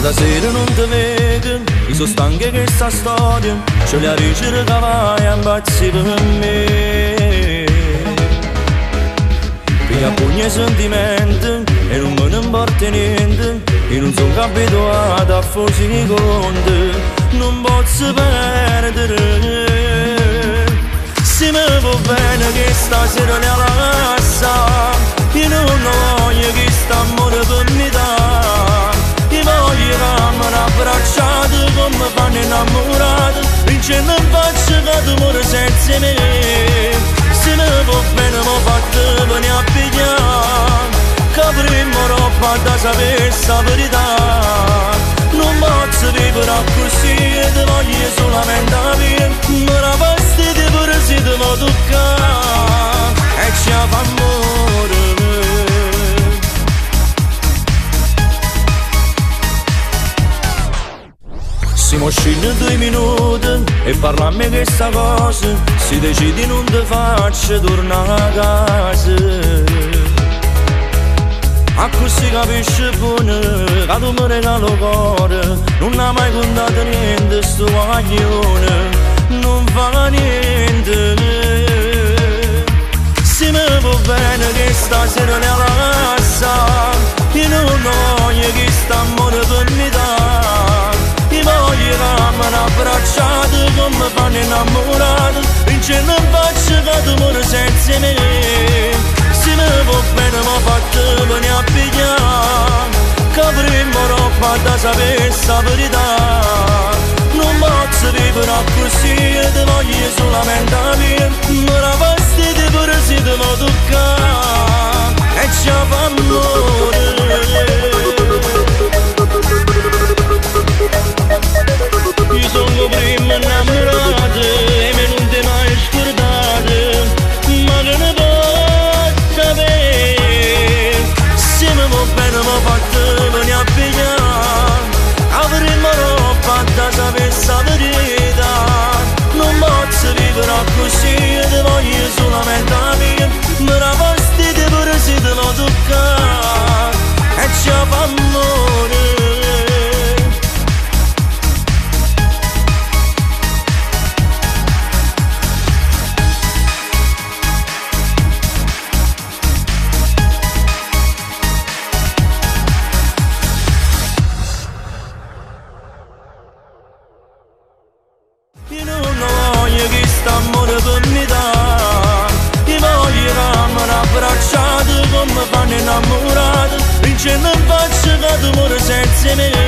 da sera non ti vedo, io sono stanco che sta storia, c'ho le avvicere che vai a imbazzi per me. Piglia pugni e sentimenti e non me ne importa niente, io non sono abituato a fusi conti, non posso perdere. Se mi va bene che stasera ne alla cassa, io non voglio che sta amore per me dà. Io voglio camera abbracciato come fanno innamorati, vincendo in faccia che tu muori senza me. Se mi va bene mi fate venire a pigliare, che prima roba da sapere sta verità. Non posso vivere così e ti voglio solamente via, ma la vestita pure se ti vuoi toccare e ci fa amore. Siamo usciti 2 minuti e parlammo di questa cosa, si decidi non ti faccio tornare a casa. A così capisci buono che tu mi regalo cuore, non ha mai contato niente sto guaglione, non fa niente. Se mi va bene che stasera ne alla cassa, io non voglio che sta amore per me dà. Io voglio camera abbracciato come fanno innamorati, vincendo in faccia che tu muori senza me. Se mi va bene mi fate venire a pigliare, che prima roba da sapere sta verità. Non posso vivere così e ti voglio solamente via, ma la vestita pure se ti vuoi toccare e ci fa amore. Io sono prima innamorato e me non ti mai scordato, ma che ne posso sapere? Se mi va bene mi fate venire a pigliare, avremmo roba da sapere sta verità. Non posso vivere così e ti voglio solamente via, ma la vestita pure se ti vuoi toccare e ci fa amore. Io non voglio che sta amore per me dà. Io voglio camera abbracciato come fanno innamorati, vincendo in faccia che tu muori senza me.